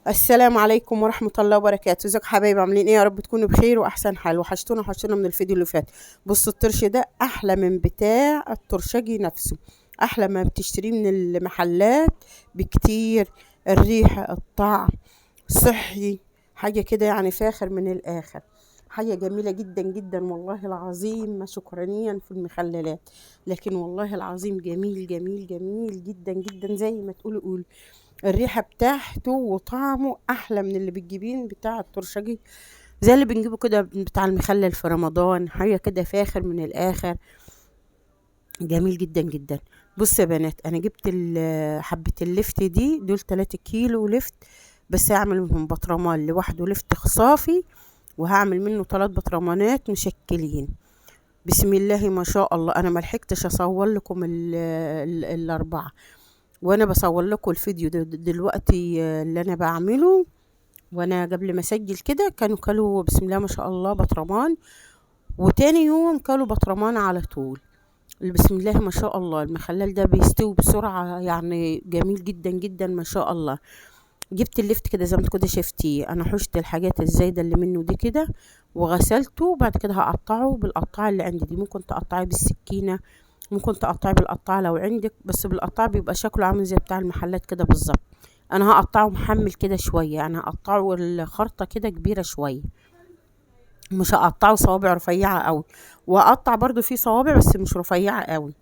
السلام عليكم ورحمة الله وبركاته. ازيكم حبايبي؟ عاملين ايه؟ يا رب تكونوا بخير واحسن حال. وحشتونا من الفيديو اللي فات. بصوا الطرش ده احلى من بتاع الترشجي نفسه، احلى ما بتشتريه من المحلات بكتير. الريحة، الطعم، صحي، حاجة كده يعني فاخر من الاخر. حاجة جميلة جدا جدا والله العظيم، ما شكرانيا في المخللات. لكن والله العظيم جميل جميل جميل جدا جدا زي ما تقولوا قول. الريحة بتاعته وطعمه أحلى من اللي بتجيبين بتاع الترشجي، زي اللي بنجيبه كده بتاع المخلل في رمضان. حاجة كده فاخر من الآخر، جميل جدا جدا. بص يا بنات، أنا جبت حبة اللفت دي، دول 3 كيلو لفت. بس هعمل منهم بطرمان لوحده، لفت خصافي، وهعمل منه 3 بطرمانات مشكلين. بسم الله ما شاء الله. أنا ملحقتش أصور لكم الأربعة، وانا بصور لكم الفيديو ده دلوقتي اللي انا بعمله. وانا قبل ما اسجل كده كانوا كلوا بسم الله ما شاء الله بطرمان، وتاني يوم كلوا بطرمان على طول. بسم الله ما شاء الله، المخلل ده بيستوي بسرعة يعني، جميل جدا جدا ما شاء الله. جبت اللفت كده زي ما انتوا كده شفتيه، انا حشت الحاجات الزايدة اللي منه دي كده وغسلته. بعد كده هقطعه بالقطاعة اللي عندي دي، ممكن تقطعيه بالسكينة، ممكن تقطعي بالقطاعة لو عندك، بس بالقطاعة بيبقى شكله عامل زي بتاع المحلات كده بالظبط. انا هقطعه محمل كده شوية، انا هقطعه الخرطة كده كبيرة شوية، مش هقطعه صوابع رفيعة قوي. واقطع برضو فيه صوابع بس مش رفيعة قوي.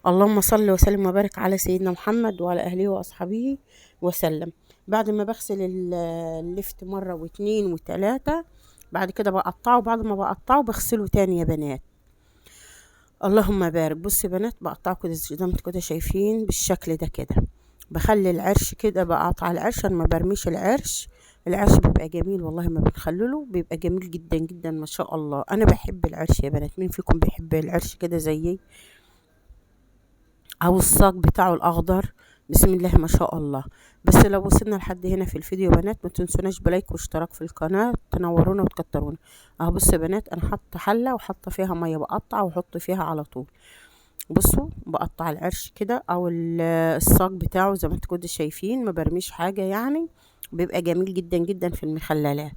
اللهم صل وسلم وبارك على سيدنا محمد وعلى اهله واصحابه وسلم. بعد ما بغسل اللفت مرة واتنين وتلاتة، بعد كده بقطعه. بعد ما بقطعه بغسله تاني يا بنات. اللهم بارك. بصي يا بنات، بقطعه كده زي ما انتوا كده شايفين بالشكل ده كده. بخلي العرش كده، بقطع العرش، انا ما برميش العرش. العرش بيبقى جميل والله، ما بنخلله بيبقى جميل جدا جدا ما شاء الله. انا بحب العرش يا بنات. مين فيكم بيحب العرش كده زيي؟ او الصاج بتاعه الاخضر، بسم الله ما شاء الله. بس لو وصلنا لحد هنا في الفيديو يا بنات، ما تنسوناش بلايك واشتراك في القناة، تنورونا وتكترونا. اهو بصوا يا بنات، انا حاطه حلة وحاطه فيها مية، بقطع واحط فيها على طول. بصوا بقطع العرش كده او الصاج بتاعه زي ما انتوا كده شايفين، ما برميش حاجة يعني. بيبقى جميل جدا جدا في المخللات.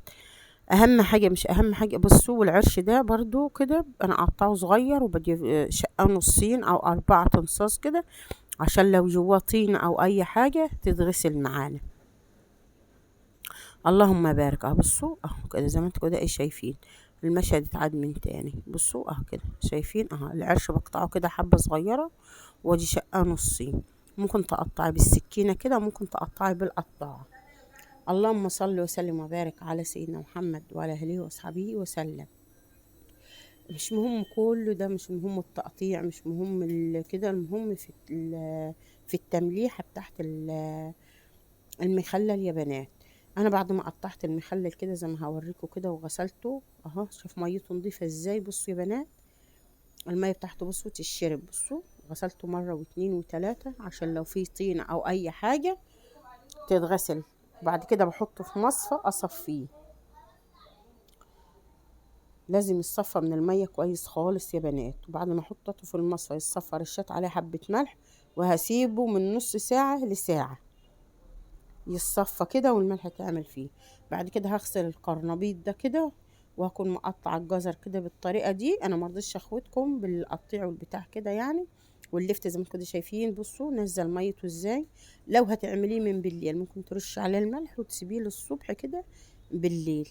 اهم حاجة مش اهم حاجة، بصوا والعرش ده برضو كده انا اقطعه صغير، وبجيب شقه نصين او 4 تنصاص كده، عشان لو جواه طين او اي حاجة تتغسل معانا. اللهم بارك. اهو بصوا اهو كده زي ما انتوا كده ايه شايفين. المشهد اتعاد من تاني. بصوا اهو كده شايفين، اهو العرش بقطعه كده حبة صغيرة، وادي شقة نصين. ممكن تقطعي بالسكينة كده، ممكن تقطعي بالقطاعة. اللهم صل وسلم وبارك على سيدنا محمد وعلى اله واصحابه وسلم. مش مهم كله ده، مش مهم التقطيع، مش مهم كده، المهم في التمليحة بتاعت المخلل يا بنات. انا بعد ما قطعت المخلل كده زي ما هوريكم كده وغسلته اهو، شوف ميته نضيفة ازاي. بصوا يا بنات، المية بتاعته بصوا تشرب. بصوا غسلته مرة واتنين وتلاتة عشان لو في طينة او اي حاجة تتغسل. بعد كده بحطه في مصفى اصفيه. لازم يتصفى من المية كويس خالص يا بنات. وبعد ما احطه في المصفى يتصفى، رشات عليه حبة ملح، وهسيبه من نص ساعة لساعة يتصفى كده والملح تعمل فيه. بعد كده هغسل القرنبيط ده كده، وهكون مقطع الجزر كده بالطريقة دي. انا مرضيش اخوتكم بالقطيع والبتاع كده يعني. واللفت زي ما كده شايفين، بصوا نزل ميته ازاي. لو هتعمليه من بالليل ممكن ترش عليه الملح وتسيبيه للصبح كده بالليل.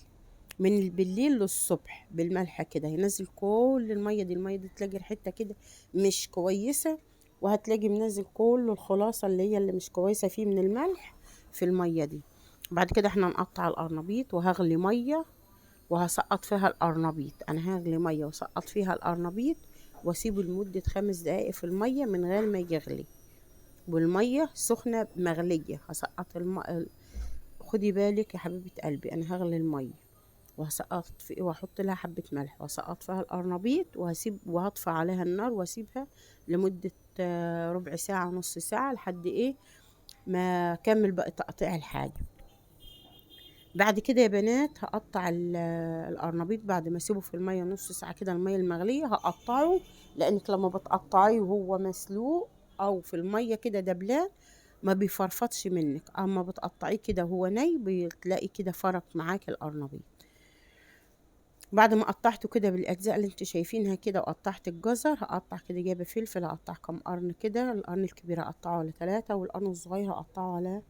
من بالليل للصبح بالملح كده ينزل كل المية دي. المية دي تلاقي ريحتها كده مش كويسة، وهتلاقي منزل كل الخلاصة اللي مش كويسة فيه من الملح في المية دي. بعد كده احنا نقطع القرنبيط، وهغلي مية وهسقط فيها القرنبيط. انا هغلي مية وسقط فيها القرنبيط، واسيبه لمدة 5 دقايق في المية من غير ما يغلي، والمية سخنة مغلية. هسقط خدي بالك يا حبيبة قلبي، انا هغلي المية وهسقط في واحط لها حبة ملح، وهسقط فيها القرنبيط، وهطفي عليها النار واسيبها لمدة ربع ساعة نص ساعة لحد ايه ما اكمل بقى تقطيع الحاجة. بعد كده يا بنات هقطع القرنبيط بعد ما اسيبه في المية نص ساعة كده، المية المغلية هقطعه. لانك لما بتقطعيه وهو مسلوق او في المية كده دبلان، ما بيفرفطش منك. اما بتقطعيه كده وهو ني بتلاقي كده فرط معاك القرنبيط. بعد ما قطعته كده بالاجزاء اللي انتوا شايفينها كده، وقطعت الجزر، هقطع كده، جايبه فلفل هقطع كام قرن كده. القرن الكبير هقطعه على 3، والقرن الصغير هقطعه على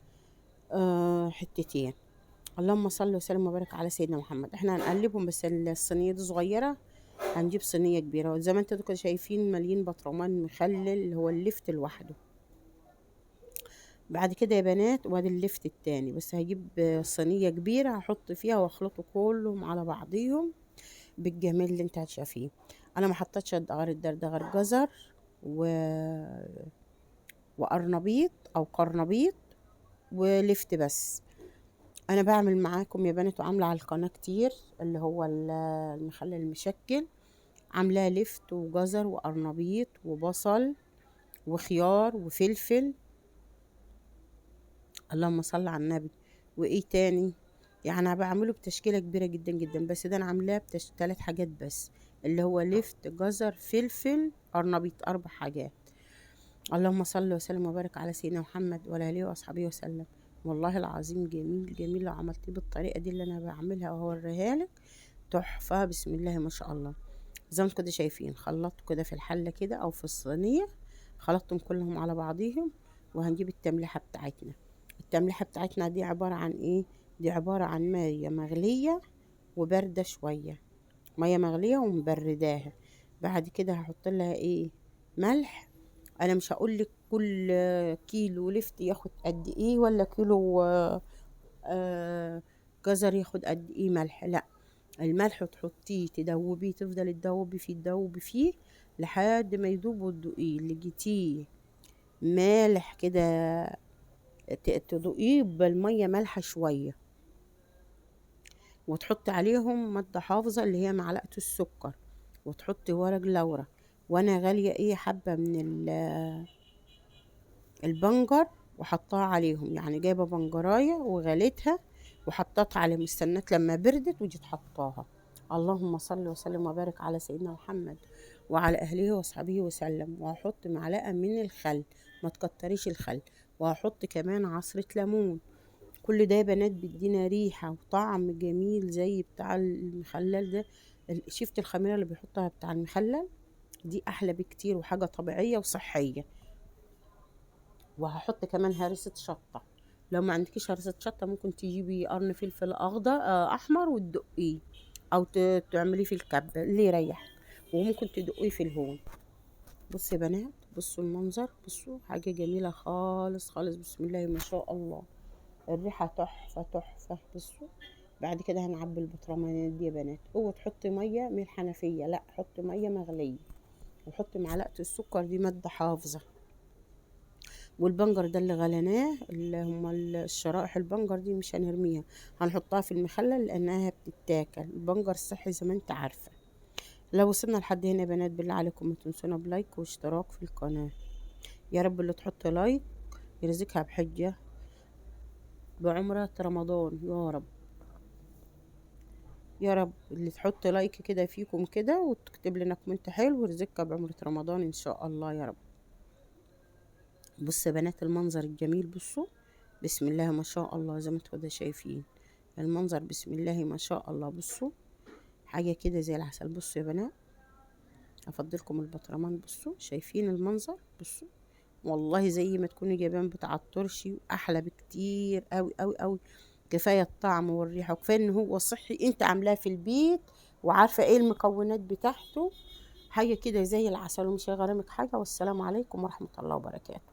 حتتين. اللهم صل وسلم وبارك على سيدنا محمد. احنا هنقلبهم، بس الصينيه دي صغيره، هنجيب صينيه كبيره زي ما انتوا كده شايفين مليين برطمان مخلل اللي هو اللفت لوحده. بعد كده يا بنات، وادي اللفت التاني، بس هجيب صينيه كبيره هحط فيها واخلطه كلهم على بعضيهم بالجمال اللي انت هتشافيه. انا ما حطيتش غير الدردغر جزر و... وقرنبيط او قرنبيط ولفت بس. انا بعمل معاكم يا بنات وعامله على القناه كتير اللي هو المخلل المشكل، عاملاه لفت وجزر وقرنبيط وبصل وخيار وفلفل. اللهم صل على النبي. وايه تاني؟ يعني انا بعمله بتشكيله كبيره جدا جدا، بس ده انا عاملاه 3 حاجات بس، اللي هو لفت جزر فلفل قرنبيط، 4 حاجات. اللهم صل وسلم وبارك على سيدنا محمد وعلى اله واصحابه وسلم. والله العظيم جميل جميل، لو عملتيه بالطريقه دي اللي انا بعملها وهوريها لك تحفه. بسم الله ما شاء الله. زي ما انتوا كده شايفين، خلطت كده في الحله كده او في الصينيه، خلطتهم كلهم على بعضيهم. وهنجيب التملحه بتاعتنا. التملحه بتاعتنا دي عباره عن ايه؟ دي عباره عن ميه مغليه وبارده شويه، ميه مغليه ومبرداها. بعد كده هحط لها ايه؟ ملح. انا مش هقول لك كل كيلو لفت ياخد قد ايه، ولا كيلو آه، جزر ياخد قد ايه ملح، لا. الملح تحطيه تدوبيه، تفضلي تدوبي فيه تدوبي فيه لحد ما يدوب، وتدوقيه لقيتيه مالح كده، تدوقيه بالميه مالحه شويه، وتحطي عليهم مادة حافظة اللي هي معلقة السكر، وتحطي ورق لورا. وانا غالية ايه حبة من البنجر وحطها عليهم، يعني جايبة بنجراية وغليتها وحطيتها على مستنات لما بردت وجيت حطاها. اللهم صل وسلم وبارك على سيدنا محمد وعلى اهله واصحابه وسلم. وهحط معلقة من الخل، ما تكتريش الخل. وهحط كمان عصرة ليمون. كل ده يا بنات بيدينا ريحة وطعم جميل زي بتاع المخلل ده. شفت الخميرة اللي بيحطها بتاع المخلل دي أحلى بكتير، وحاجة طبيعية وصحية. وهحط كمان هرسة شطة. لو ما عندكيش هرسة شطة ممكن تجيبي قرن فلفل أخضر أحمر وتدقيه، أو تعمليه في الكبة اللي يريحك، وممكن تدقيه في الهون. بصوا يا بنات، بصوا المنظر، بصوا حاجة جميلة خالص خالص. بسم الله ما شاء الله، الريحة تحفة تحفة. بصوا. بعد كده هنعبي البطرمانات دي يا بنات. اوعوا تحطي مية من الحنفية، لا، حطي مية مغلية، وحطي معلقة السكر دي مادة حافظة. والبنجر ده اللي غليناه، اللي هما الشرائح البنجر دي مش هنرميها، هنحطها في المخلل لانها بتتاكل. البنجر صحي زي ما انت عارفة. لو وصلنا لحد هنا يا بنات، بالله عليكم ما تنسونا بلايك واشتراك في القناة. يا رب اللي تحط لايك يرزقها بحجة بعمرة رمضان يا رب. يا رب اللي تحط لايك كده فيكم كده وتكتب لنا كومنت حلو ويرزقك بعمرة رمضان ان شاء الله يا رب. بصوا يا بنات المنظر الجميل، بصوا بسم الله ما شاء الله، زي ما انتوا كده شايفين المنظر، بسم الله ما شاء الله. بصوا حاجة كده زي العسل. بصوا يا بنات، افضلكم البطرمان. بصوا شايفين المنظر، بصوا والله زي ما تكوني جايبان بتاع الترشي، واحلى بكتير قوي قوي قوي. كفايه الطعم والريحه، وكفايه ان هو صحي، انت عاملاه في البيت وعارفه ايه المكونات بتاعته. حاجه كده زي العسل، ومش هيغرمك حاجه. والسلام عليكم ورحمه الله وبركاته.